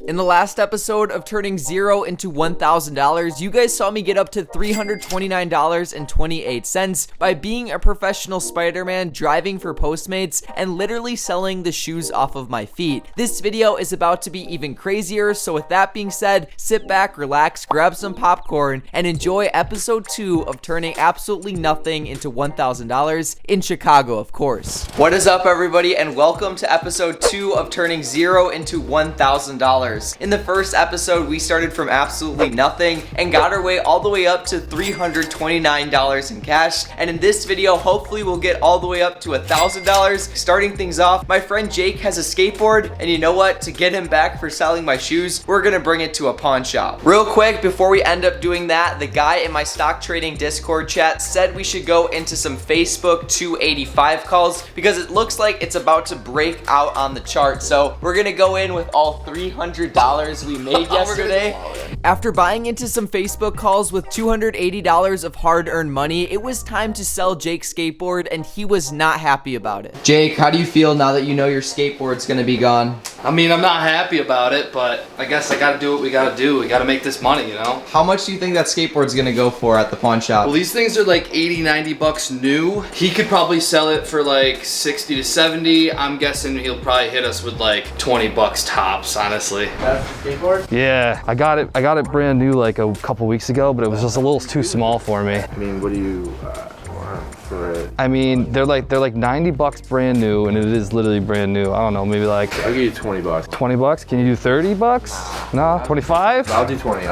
In the last episode of turning $0 into $1,000, you guys saw me get up to $329.28 by being a professional Spider-Man, driving for Postmates, and literally selling the shoes off of my feet. This video is about to be even crazier, so with that being said, sit back, relax, grab some popcorn, and enjoy episode 2 of turning absolutely nothing into $1,000 in Chicago, of course. What is up, everybody, and welcome to episode 2 of turning $0 into $1,000. In the first episode, we started from absolutely nothing and got our way all the way up to $329 in cash. And in this video, hopefully we'll get all the way up to $1,000. Starting things off, my friend Jake has a skateboard, and you know what? To get him back for selling my shoes, we're gonna bring it to a pawn shop. Real quick, before we end up doing that, the guy in my stock trading Discord chat said we should go into some Facebook 285 calls because it looks like it's about to break out on the chart. So we're gonna go in with all $300 we made yesterday. After buying into some Facebook calls with $280 of hard-earned money, it was time to sell Jake's skateboard, and he was not happy about it. Jake, how do you feel now that you know your skateboard's gonna be gone? I mean, I'm not happy about it, but I guess I gotta do what we gotta do. We gotta make this money, you know? How much do you think that skateboard's gonna go for at the pawn shop? Well, these things are like 80, 90 bucks new. He could probably sell it for like 60 to 70. I'm guessing he'll probably hit us with like 20 bucks tops, honestly. That's the skateboard? Yeah, I got it brand new like a couple weeks ago, but it was just a little too small for me. I mean, what do you want for it? I mean, they're like 90 bucks brand new, and it is literally brand new. I don't know, maybe like I'll give you 20 bucks. 20 bucks? Can you do 30 bucks? No, 25? I'll do 20.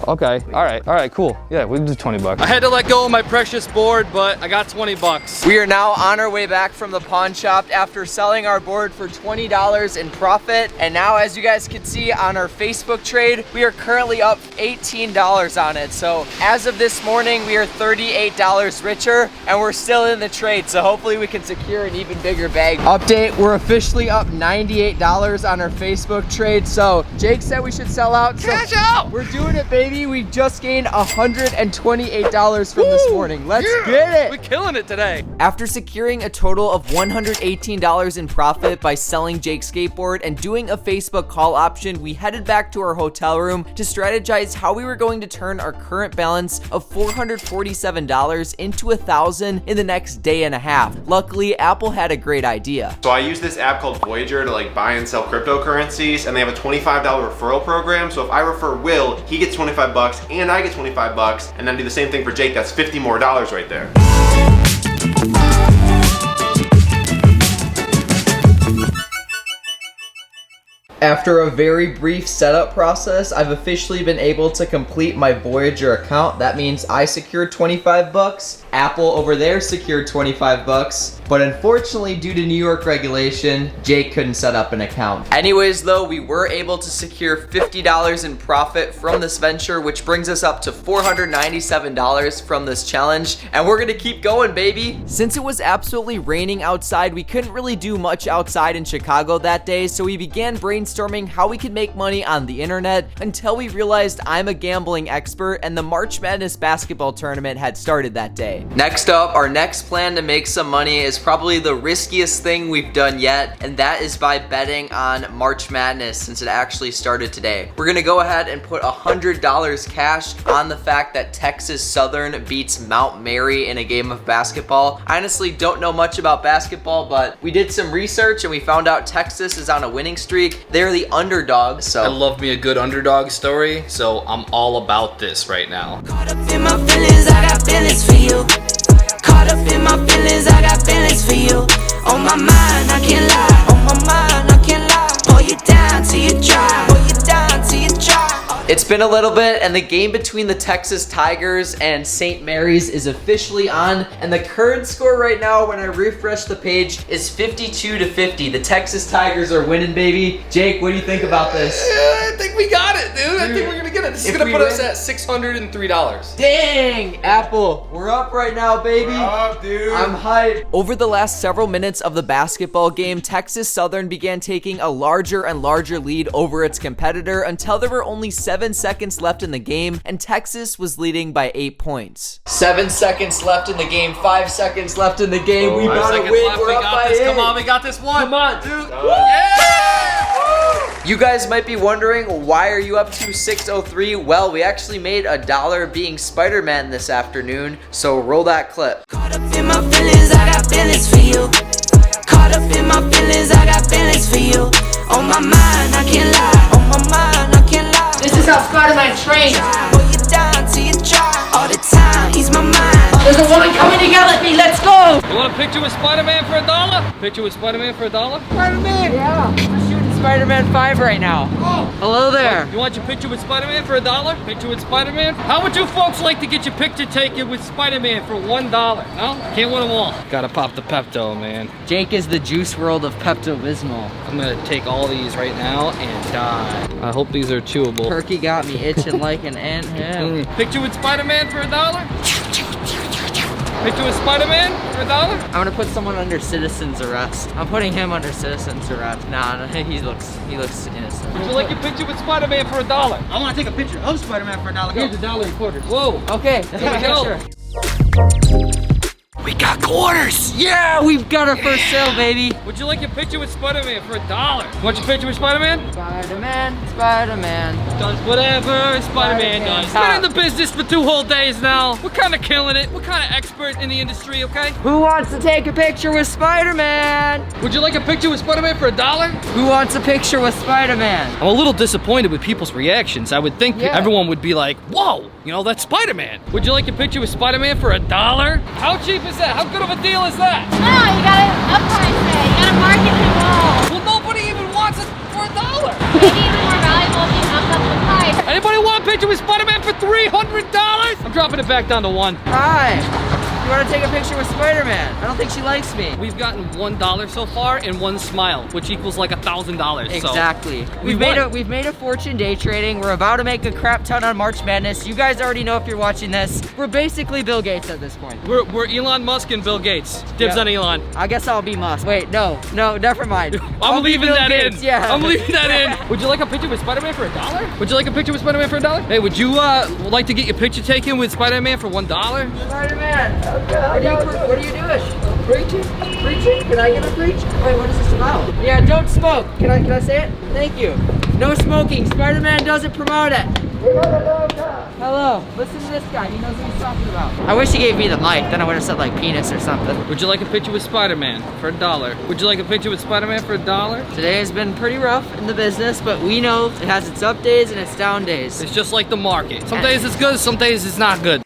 Okay, all right, cool. Yeah, we can do 20 bucks. I had to let go of my precious board, but I got 20 bucks. We are now on our way back from the pawn shop after selling our board for $20 in profit. And now, as you guys can see on our Facebook trade, we are currently up $18 on it. So as of this morning, we are $38 richer, and we're still in the trade. So hopefully we can secure an even bigger bag. Update, we're officially up $98 on our Facebook trade. So Jake said we should sell out. Cash out! We're doing it, baby. We just gained $128 from this morning. Let's get it. We're killing it today. After securing a total of $118 in profit by selling Jake's skateboard and doing a Facebook call option, we headed back to our hotel room to strategize how we were going to turn our current balance of $447 into $1,000 in the next day and a half. Luckily, Apple had a great idea. So I use this app called Voyager to like buy and sell cryptocurrencies, and they have a $25 referral program. So if I refer Will, he gets 25 bucks and I get 25 bucks, and then do the same thing for Jake. That's $50 more right there. After a very brief setup process, I've officially been able to complete my Voyager account. That means I secured 25 bucks. Apple over there secured 25 bucks. But unfortunately, due to New York regulation, Jake couldn't set up an account. Anyways, though, we were able to secure $50 in profit from this venture, which brings us up to $497 from this challenge. And we're gonna keep going, baby. Since it was absolutely raining outside, we couldn't really do much outside in Chicago that day, so we began brainstorming how we could make money on the internet until we realized I'm a gambling expert and the March Madness basketball tournament had started that day. Next up, our next plan to make some money is probably the riskiest thing we've done yet, and that is by betting on March Madness since it actually started today. We're gonna go ahead and put $100 cash on the fact that Texas Southern beats Mount Mary in a game of basketball. I honestly don't know much about basketball, but we did some research and we found out Texas is on a winning streak. They're the underdog, so I love me a good underdog story, so I'm all about this right now. Caught up in my feelings, I got feelings for you. Caught up in my feelings, I got feelings for you. On my mind, I can't lie. On my mind, I can't lie. Pull you down till you dry. Pull you down till you dry. it's been a little bit, and the game between the Texas Tigers and St. Mary's is officially on, and the current score right now when I refresh the page is 52-50. The Texas Tigers are winning, baby. Jake, what do you think about this? I think we got it, dude. I think we're gonna get it. This is gonna put us at $603. Dang, Apple, we're up right now, baby. We're up, dude. I'm hyped. Over the last several minutes of the basketball game, Texas Southern began taking a larger and larger lead over its competitor until there were only 7 seconds left in the game, and Texas was leading by 8 points. 7 seconds left in the game, 5 seconds left in the game. We gotta win. We're up by 8. Come on, we got this one. Come on, dude. Yeah! Woo! You guys might be wondering, why are you up to 603? Well, we actually made $1 being Spider-Man this afternoon, so roll that clip. Caught up in my feelings, I got feelings for you. Caught up in my feelings, I got feelings for you. On my mind, I can't lie. On my mind, I can't lie. This is how Spider-Man trains. Pull you down till you try. All the time, ease my mind. There's a woman coming to yell at me. Let's go. You want a picture with Spider-Man for $1? Picture with Spider-Man for $1? Spider-Man. Yeah, we're shooting Spider-Man 5 right now. Oh. Hello there. You want your picture with Spider-Man for $1? Picture with Spider-Man? How would you folks like to get your picture taken with Spider-Man for $1? No? Can't win them all. Gotta pop the Pepto, man. Jake is the juice world of Pepto-Bismol. I'm gonna take all these right now and die. I hope these are chewable. Perky got me itching like an ant. Picture with Spider-Man for $1? Picture with Spider-Man for $1? I'm gonna put someone under citizen's arrest. I'm putting him under citizen's arrest. Nah, he looks innocent. Would you like your picture with Spider-Man for $1? I want to take a picture of Spider-Man for $1. Here's $1.25. Whoa. Okay, Here we go. We got quarters! Yeah, we've got our first sale, baby. Would you like your picture with Spider-Man for $1? Want your picture with Spider-Man? Spider-Man. Does whatever Spider-Man does. Spider-Man. Been in the business for 2 whole days now. We're kind of killing it. We're kind of expert in the industry, okay? Who wants to take a picture with Spider-Man? Would you like a picture with Spider-Man for $1? Who wants a picture with Spider-Man? I'm a little disappointed with people's reactions. I would think everyone would be like, whoa, you know, that's Spider-Man. Would you like a picture with Spider-Man for $1? How cheap is that? How good of a deal is that? No, you gotta upprice it. You gotta market it all. Well, nobody even wants it for $1. Maybe even more valuable if you up the price. Anybody want a picture with Spider-Man for $300? I'm dropping it back down to $1. Hi. You want to take a picture with Spider-Man? I don't think she likes me. We've gotten $1 so far and 1 smile, which equals like $1,000. Exactly. So We've made a fortune day trading. We're about to make a crap ton on March Madness. You guys already know if you're watching this. We're basically Bill Gates at this point. We're Elon Musk and Bill Gates. Dibs on Elon. I guess I'll be Musk. Wait, no, never mind. I'm leaving that Gates, in. Yeah. I'm leaving that in. Would you like a picture with Spider-Man for $1? Would you like a picture with Spider-Man for $1? Hey, would you like to get your picture taken with Spider-Man for $1? Spider-Man, what are you doing? Preaching? Preaching? Can I get a preach? Wait, what is this about? Yeah, don't smoke. Can I say it? Thank you. No smoking. Spider-Man doesn't promote it. Hello. Listen to this guy. He knows what he's talking about. I wish he gave me the mic. Then I would have said like penis or something. Would you like a picture with Spider-Man for $1? Would you like a picture with Spider-Man for $1? Today has been pretty rough in the business, but we know it has its up days and its down days. It's just like the market. Some days it's good, some days it's not good.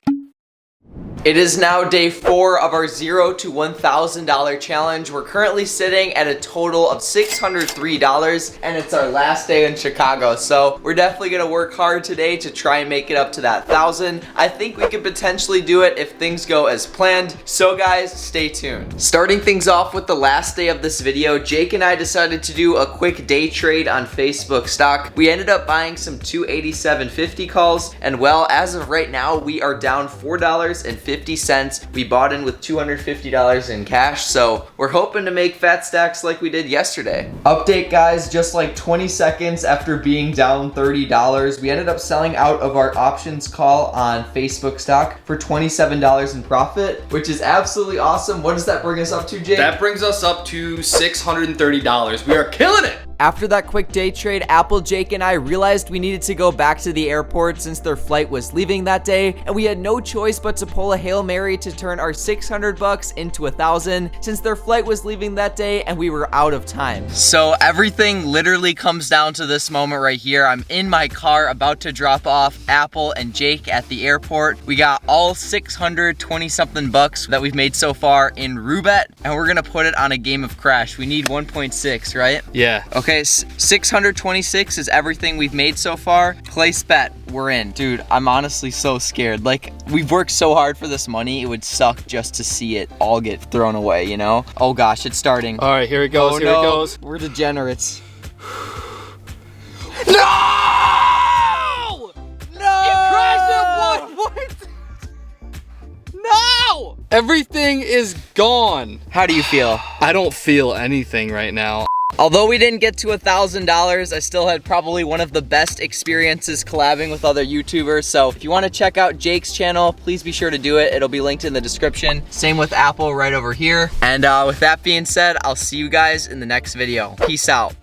It is now day 4 of our $0 to $1,000 challenge. We're currently sitting at a total of $603, and it's our last day in Chicago. So we're definitely gonna work hard today to try and make it up to that 1,000. I think we could potentially do it if things go as planned. So guys, stay tuned. Starting things off with the last day of this video, Jake and I decided to do a quick day trade on Facebook stock. We ended up buying some 287.50 calls, and well, as of right now, we are down $4.50. We bought in with $250 in cash, so we're hoping to make fat stacks like we did yesterday. Update guys, just like 20 seconds after being down $30, we ended up selling out of our options call on Facebook stock for $27 in profit, which is absolutely awesome. What does that bring us up to, Jake? That brings us up to $630. We are killing it. After that quick day trade, Apple, Jake, and I realized we needed to go back to the airport since their flight was leaving that day, and we had no choice but to pull a Hail Mary to turn our 600 bucks into 1,000 since their flight was leaving that day and we were out of time. So everything literally comes down to this moment right here. I'm in my car about to drop off Apple and Jake at the airport. We got all 620 something bucks that we've made so far in Roobet, and we're gonna put it on a game of Crash. We need 1.6, right? Yeah. Okay, 626 is everything we've made so far. Place bet, we're in. Dude, I'm honestly so scared. Like, we've worked so hard for this money, it would suck just to see it all get thrown away, you know? Oh gosh, it's starting. All right, here it goes, Oh, here no. it goes. We're degenerates. No! No! You crashed at 1 point! No! Everything is gone. How do you feel? I don't feel anything right now. Although we didn't get to $1,000, I still had probably one of the best experiences collabing with other YouTubers. So if you want to check out Jake's channel, please be sure to do it. It'll be linked in the description. Same with Apple right over here. And with that being said, I'll see you guys in the next video. Peace out.